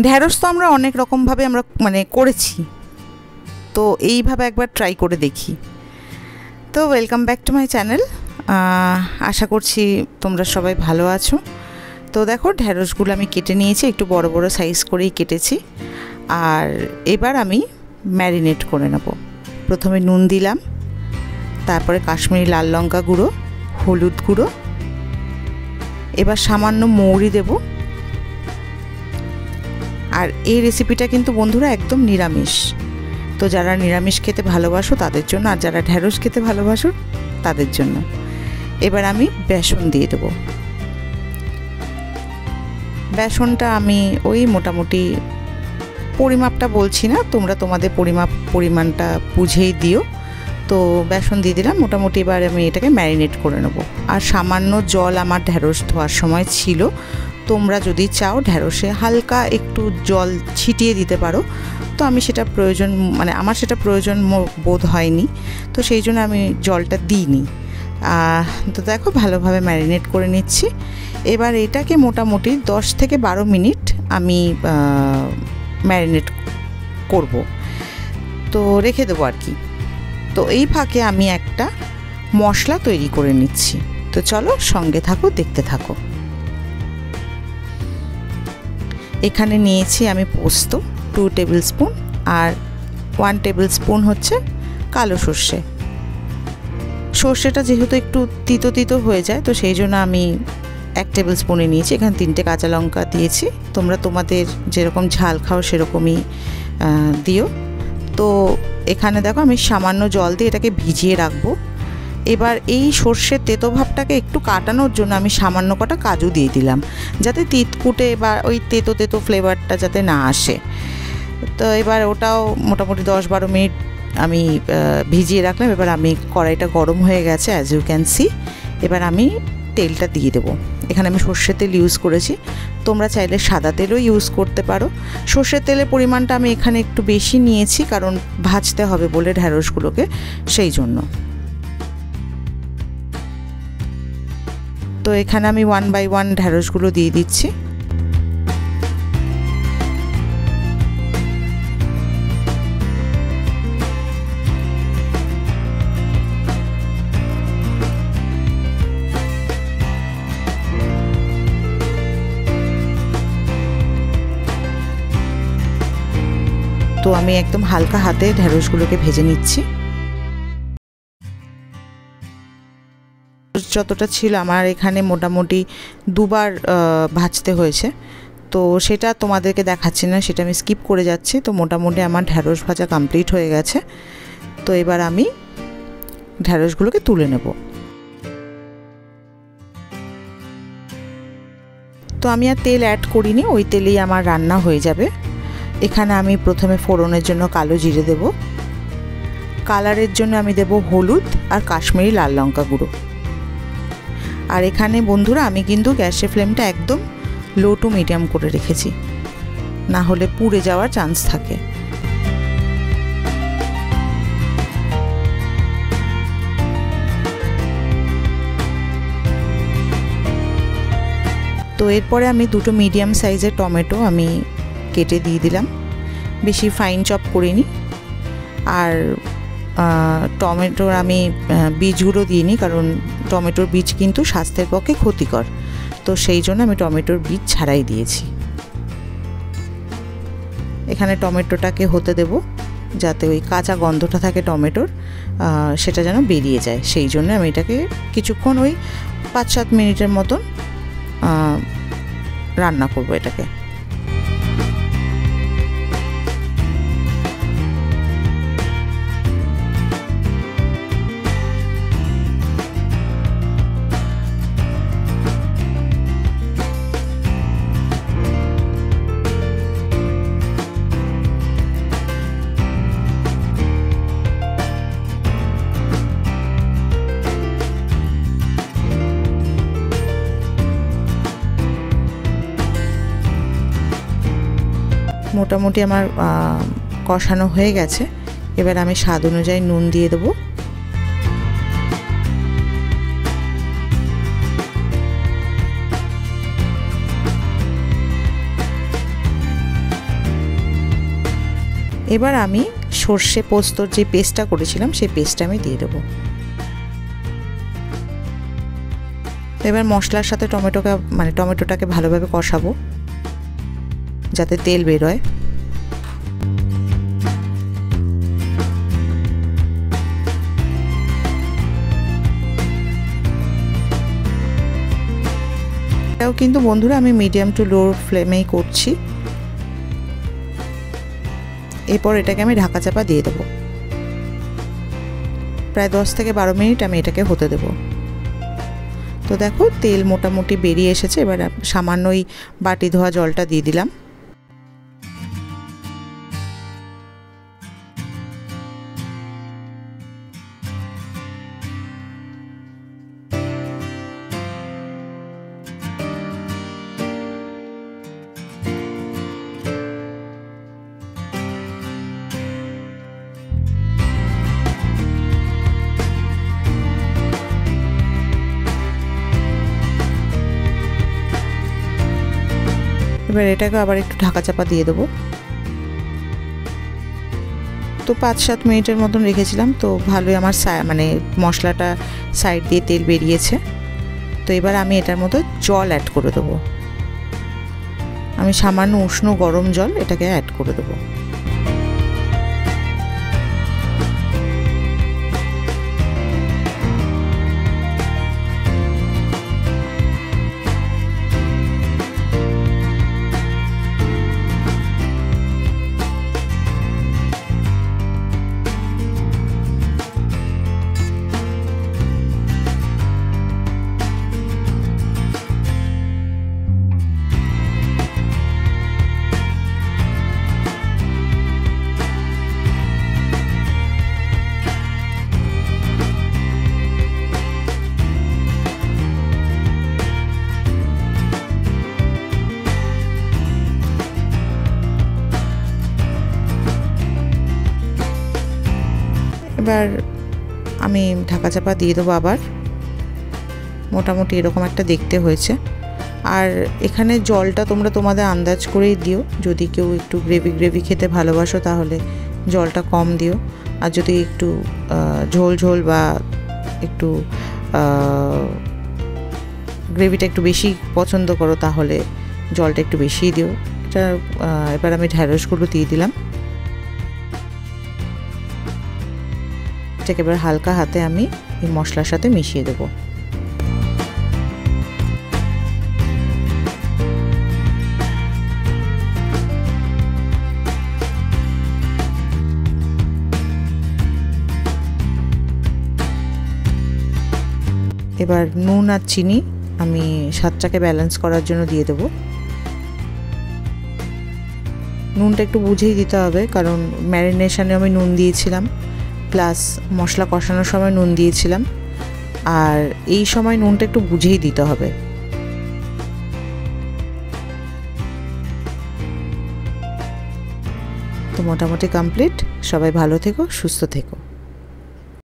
ঢ্যাঁড়স তো আমরা অনেক রকমভাবে আমরা মানে করেছি, তো এইভাবে একবার ট্রাই করে দেখি। তো welcome back to my channel. আশা করছি তোমরা সবাই ভালো আছো। তো দেখো ঢ্যাঁড়সগুলো আমি কেটে নিয়েছি, একটু বড় বড় সাইজ করেই কেটেছি। আর এবার আমি ম্যারিনেট করে নেব। প্রথমে নুন দিলাম, তারপরে কাশ্মীরি লাল লঙ্কা গুঁড়ো, হলুদ গুঁড়ো, এবার সামান্য মৌরি দেব। আর এই রেসিপিটা কিন্তু বন্ধুরা একদম নিরামিষ, তো যারা নিরামিষ খেতে ভালোবাসো তাদের জন্য, আর যারা ঢ্যাঁড়স খেতে ভালোবাসো তাদের জন্য। এবার আমি বেসন দিয়ে দেবো। বেসনটা আমি ওই মোটামুটি পরিমাপটা বলছি না, তোমরা তোমাদের পরিমাণটা বুঝেই দিও। তো বেসন দিয়ে দিলাম মোটামুটি। এবার আমি এটাকে ম্যারিনেট করে নেব। আর সামান্য জল আমার ঢ্যাঁড়স ধোয়ার সময় ছিল, তোমরা যদি চাও ঢ্যাঁড়সে হালকা একটু জল ছিটিয়ে দিতে পারো। তো আমি সেটা প্রয়োজন মানে আমার সেটা প্রয়োজন বোধ হয়নি, তো সেই জন্য আমি জলটা দিইনি। তো দেখো ভালোভাবে ম্যারিনেট করে নিচ্ছি। এবার এটাকে মোটামুটি 10 থেকে 12 মিনিট আমি ম্যারিনেট করব, তো রেখে দেবো আর কি। তো এই ফাঁকে আমি একটা মশলা তৈরি করে নিচ্ছি। তো চলো সঙ্গে থাকো, দেখতে থাকো। এখানে নিয়েছি আমি পোস্ত 2 টেবিল স্পুন, আর 1 টেবিল স্পুন হচ্ছে কালো সর্ষে। সর্ষেটা যেহেতু একটু তিতো তিতো হয়ে যায়, তো সেই জন্য আমি 1 টেবিল স্পুনে নিয়েছি। এখানে 3টে কাঁচা লঙ্কা দিয়েছি, তোমরা তোমাদের যেরকম ঝাল খাও সেরকমই দিও। তো এখানে দেখো আমি সামান্য জল দিয়ে এটাকে ভিজিয়ে রাখবো। এবার এই সর্ষের তেতো ভাবটাকে একটু কাটানোর জন্য আমি সামান্য কটা কাজু দিয়ে দিলাম, যাতে তিতকুটে বা ওই তেতো তেতো ফ্লেভারটা যাতে না আসে। তো এবার ওটাও মোটামুটি 10-12 মিনিট আমি ভিজিয়ে রাখলাম। এবার আমি কড়াইটা গরম হয়ে গেছে, অ্যাজ ইউ ক্যান সি। এবার আমি তেলটা দিয়ে দেবো। এখানে আমি সর্ষের তেল ইউজ করেছি, তোমরা চাইলে সাদা তেলও ইউজ করতে পারো। সর্ষের তেলের পরিমাণটা আমি এখানে একটু বেশি নিয়েছি, কারণ ভাজতে হবে বলে ঢ্যাঁড়সগুলোকে, সেই জন্য। তো এখানে আমি 1 বাই 1 ঢ্যাঁড়সগুলো দিয়ে দিচ্ছি। তো আমি একদম হালকা হাতে ঢ্যাঁড়সগুলোকে ভেজে নিচ্ছি। যতটা ছিল আমার এখানে মোটামুটি 2বার ভাজতে হয়েছে, তো সেটা তোমাদেরকে দেখাচ্ছি না, সেটা আমি স্কিপ করে যাচ্ছি। তো মোটামুটি আমার ঢ্যাঁড়স ভাজা কমপ্লিট হয়ে গেছে। তো এবার আমি ঢ্যাঁড়সগুলোকে তুলে নেব। তো আমি আর তেল অ্যাড করিনি, ওই তেলেই আমার রান্না হয়ে যাবে। এখানে আমি প্রথমে ফোড়নের জন্য কালো জিরে দেব, কালারের জন্য আমি দেব হলুদ আর কাশ্মীরি লাল লঙ্কা গুঁড়ো। আর এখানে বন্ধুরা আমি কিন্তু গ্যাসের ফ্লেমটা একদম লো টু মিডিয়াম করে রেখেছি, না হলে পুড়ে যাওয়ার চান্স থাকে। তো এরপরে আমি 2টো মিডিয়াম সাইজের টমেটো আমি কেটে দিয়ে দিলাম, বেশি ফাইন চপ করিনি। আর টমেটোর আমি বীজগুলো দিইনি, কারণ টমেটোর বীজ কিন্তু স্বাস্থ্যের পক্ষে ক্ষতিকর, তো সেই জন্য আমি টমেটোর বীজ ছাড়াই দিয়েছি। এখানে টমেটোটাকে হতে দেব, যাতে ওই কাঁচা গন্ধটা থাকে টমেটোর সেটা যেন বেরিয়ে যায়, সেই জন্য আমি এটাকে কিছুক্ষণ ওই 5-7 মিনিটের মতন রান্না করব এটাকে। মোটামুটি আমার কষানো হয়ে গেছে। এবার আমি স্বাদ অনুযায়ী নুন দিয়ে দেবো। এবার আমি সর্ষে পোস্তর যে পেস্টটা করেছিলাম সেই পেস্টটা আমি দিয়ে দেবো। এবার মশলার সাথে টমেটোটাকে ভালোভাবে কষাবো যাতে তেল বেরোয়। এটাও কিন্তু বন্ধুরা আমি মিডিয়াম টু লো ফ্লেমেই করছি। এরপর এটাকে আমি ঢাকা চাপা দিয়ে দেবো। প্রায় 10 থেকে 12 মিনিট আমি এটাকে হতে দেব। তো দেখো তেল মোটামুটি বেরিয়ে এসেছে। এবার সামান্য ওই বাটি ধোয়া জলটা দিয়ে দিলাম। এবার এটাকে আবার একটু ঢাকা চাপা দিয়ে দেবো। তো 5-7 মিনিটের মতন রেখেছিলাম। তো ভালোই আমার মশলাটা সাইড দিয়ে তেল বেরিয়েছে। তো এবার আমি এটার মধ্যে জল অ্যাড করে দেবো। আমি সামান্য উষ্ণ গরম জল এটাকে অ্যাড করে দেবো। এবার আমি ঢাকা চাপা দিয়ে দেবো আবার। মোটামুটি এরকম একটা দেখতে হয়েছে। আর এখানে জলটা তোমরা তোমাদের আন্দাজ করেই দিও। যদি কেউ একটু গ্রেভি খেতে ভালোবাসো তাহলে জলটা কম দিও। আর যদি একটু ঝোল ঝোল বা একটু গ্রেভিটা একটু বেশি পছন্দ করো তাহলে জলটা একটু বেশিই দিও। এটা এবার আমি ঢ্যাঁড়সগুলো দিয়ে দিলাম। এটাকে এবার হালকা হাতে আমি এই মশলার সাথে মিশিয়ে দেবো। এবার নুন আর চিনি আমি স্বাদটাকে ব্যালেন্স করার জন্য দিয়ে দেবো। নুনটা একটু বুঝেই দিতে হবে, কারণ ম্যারিনেশনে আমি নুন দিয়েছিলাম, প্লাস মশলা কষানোর সময় নুন দিয়েছিলাম, আর এই সময় নুনটা একটু বুঝেই দিতে হবে। তো মোটামুটি কমপ্লিট। সবাই ভালো থেকো, সুস্থ থেকো।